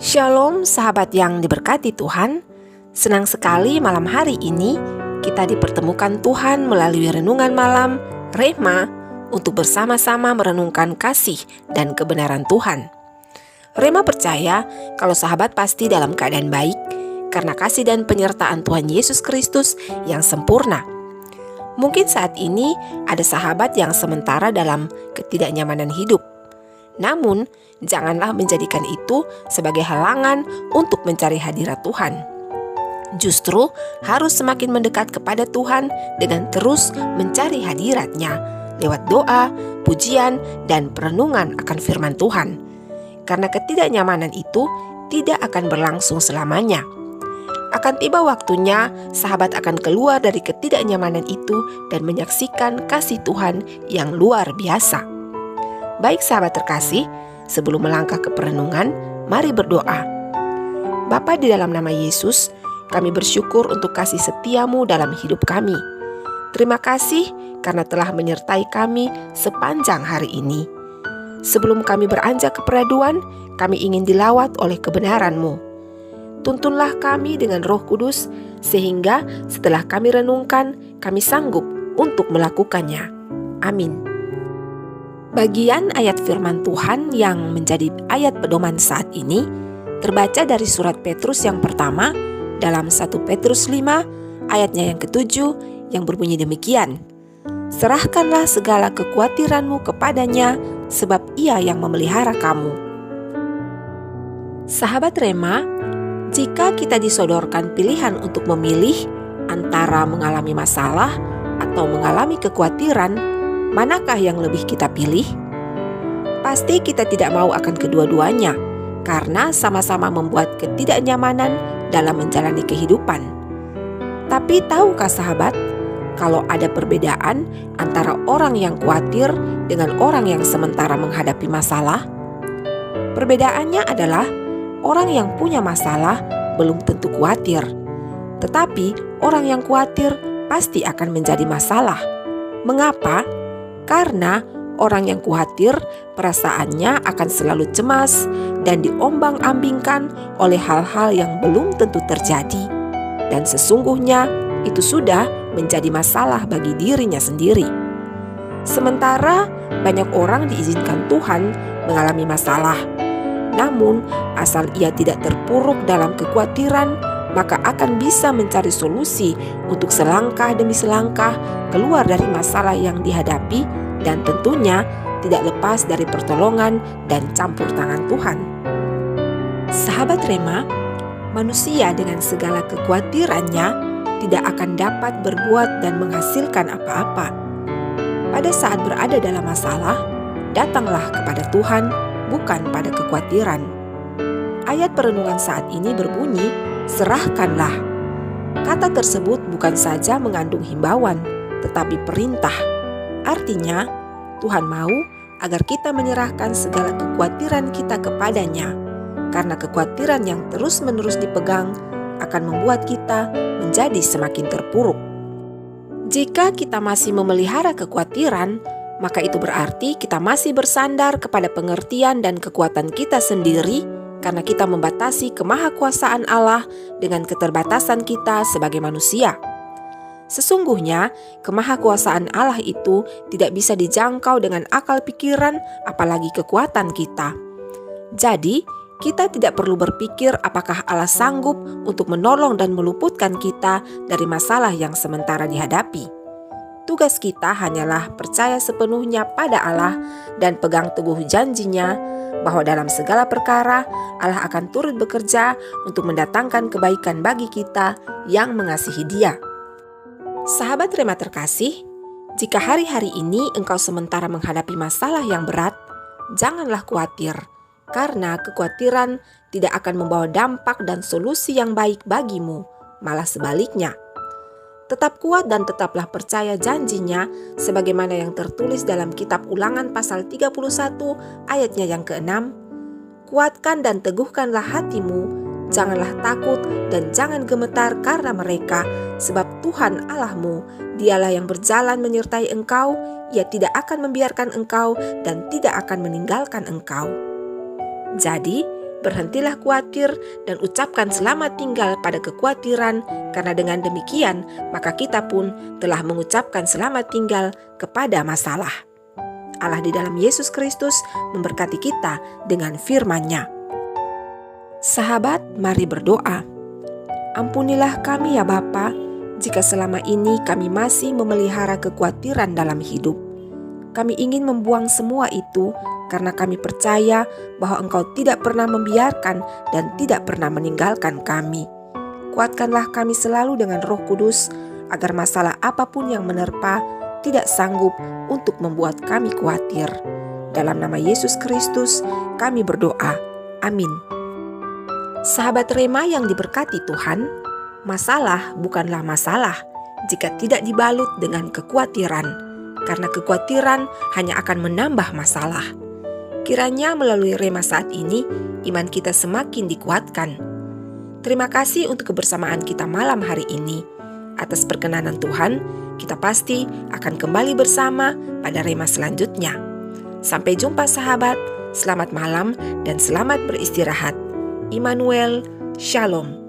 Shalom sahabat yang diberkati Tuhan. Senang sekali malam hari ini kita dipertemukan Tuhan melalui renungan malam Rema untuk bersama-sama merenungkan kasih dan kebenaran Tuhan. Rema percaya kalau sahabat pasti dalam keadaan baik karena kasih dan penyertaan Tuhan Yesus Kristus yang sempurna. Mungkin saat ini ada sahabat yang sementara dalam ketidaknyamanan hidup. Namun, janganlah menjadikan itu sebagai halangan untuk mencari hadirat Tuhan. Justru harus semakin mendekat kepada Tuhan dengan terus mencari hadirat-Nya lewat doa, pujian, dan perenungan akan firman Tuhan. Karena ketidaknyamanan itu tidak akan berlangsung selamanya. Akan tiba waktunya, sahabat akan keluar dari ketidaknyamanan itu dan menyaksikan kasih Tuhan yang luar biasa. Baik sahabat terkasih, sebelum melangkah ke perenungan, mari berdoa. Bapa di dalam nama Yesus, kami bersyukur untuk kasih setiamu dalam hidup kami. Terima kasih karena telah menyertai kami sepanjang hari ini. Sebelum kami beranjak ke peraduan, kami ingin dilawat oleh kebenaran-Mu. Tuntunlah kami dengan Roh Kudus, sehingga setelah kami renungkan, kami sanggup untuk melakukannya. Amin. Bagian ayat firman Tuhan yang menjadi ayat pedoman saat ini terbaca dari surat Petrus yang pertama dalam 1 Petrus 5 ayatnya yang ke-7 yang berbunyi demikian. Serahkanlah segala kekhawatiranmu kepadanya sebab Ia yang memelihara kamu. Sahabat Rema, jika kita disodorkan pilihan untuk memilih antara mengalami masalah atau mengalami kekhawatiran, manakah yang lebih kita pilih? Pasti kita tidak mau akan kedua-duanya, karena sama-sama membuat ketidaknyamanan dalam menjalani kehidupan. Tapi tahukah sahabat, kalau ada perbedaan antara orang yang khawatir dengan orang yang sementara menghadapi masalah? Perbedaannya adalah orang yang punya masalah belum tentu khawatir, tetapi orang yang khawatir pasti akan menjadi masalah. Mengapa? Karena orang yang khawatir perasaannya akan selalu cemas dan diombang-ambingkan oleh hal-hal yang belum tentu terjadi. Dan sesungguhnya itu sudah menjadi masalah bagi dirinya sendiri. Sementara banyak orang diizinkan Tuhan mengalami masalah. Namun asal ia tidak terpuruk dalam kekhawatiran, maka akan bisa mencari solusi untuk selangkah demi selangkah keluar dari masalah yang dihadapi dan tentunya tidak lepas dari pertolongan dan campur tangan Tuhan. Sahabat Rema, manusia dengan segala kekhawatirannya tidak akan dapat berbuat dan menghasilkan apa-apa. Pada saat berada dalam masalah, datanglah kepada Tuhan, bukan pada kekhawatiran. Ayat perenungan saat ini berbunyi, serahkanlah. Kata tersebut bukan saja mengandung himbauan, tetapi perintah. Artinya, Tuhan mau agar kita menyerahkan segala kekhawatiran kita kepadanya, karena kekhawatiran yang terus-menerus dipegang akan membuat kita menjadi semakin terpuruk. Jika kita masih memelihara kekhawatiran, maka itu berarti kita masih bersandar kepada pengertian dan kekuatan kita sendiri, karena kita membatasi kemahakuasaan Allah dengan keterbatasan kita sebagai manusia. Sesungguhnya, kemahakuasaan Allah itu tidak bisa dijangkau dengan akal pikiran, apalagi kekuatan kita. Jadi, kita tidak perlu berpikir apakah Allah sanggup untuk menolong dan meluputkan kita dari masalah yang sementara dihadapi. Tugas kita hanyalah percaya sepenuhnya pada Allah dan pegang teguh janji-Nya bahwa dalam segala perkara Allah akan turut bekerja untuk mendatangkan kebaikan bagi kita yang mengasihi Dia. Sahabat Rema terkasih, jika hari-hari ini engkau sementara menghadapi masalah yang berat, janganlah khawatir, karena kekhawatiran tidak akan membawa dampak dan solusi yang baik bagimu, malah sebaliknya. Tetap kuat dan tetaplah percaya janji-Nya sebagaimana yang tertulis dalam kitab Ulangan pasal 31 ayatnya yang ke-6. Kuatkan dan teguhkanlah hatimu, janganlah takut dan jangan gemetar karena mereka, sebab Tuhan Allahmu, Dialah yang berjalan menyertai engkau, Ia tidak akan membiarkan engkau dan tidak akan meninggalkan engkau. Jadi, berhentilah khawatir dan ucapkan selamat tinggal pada kekhawatiran, karena dengan demikian maka kita pun telah mengucapkan selamat tinggal kepada masalah. Allah di dalam Yesus Kristus memberkati kita dengan firman-Nya. Sahabat, mari berdoa. Ampunilah kami ya Bapa, jika selama ini kami masih memelihara kekhawatiran dalam hidup. Kami ingin membuang semua itu karena kami percaya bahwa Engkau tidak pernah membiarkan dan tidak pernah meninggalkan kami. Kuatkanlah kami selalu dengan Roh Kudus, agar masalah apapun yang menerpa tidak sanggup untuk membuat kami khawatir. Dalam nama Yesus Kristus kami berdoa. Amin. Sahabat Rema yang diberkati Tuhan, masalah bukanlah masalah jika tidak dibalut dengan kekhawatiran, karena kekhawatiran hanya akan menambah masalah. Kiranya melalui Rema saat ini, iman kita semakin dikuatkan. Terima kasih untuk kebersamaan kita malam hari ini. Atas perkenanan Tuhan, kita pasti akan kembali bersama pada Rema selanjutnya. Sampai jumpa sahabat, selamat malam dan selamat beristirahat. Immanuel, Shalom.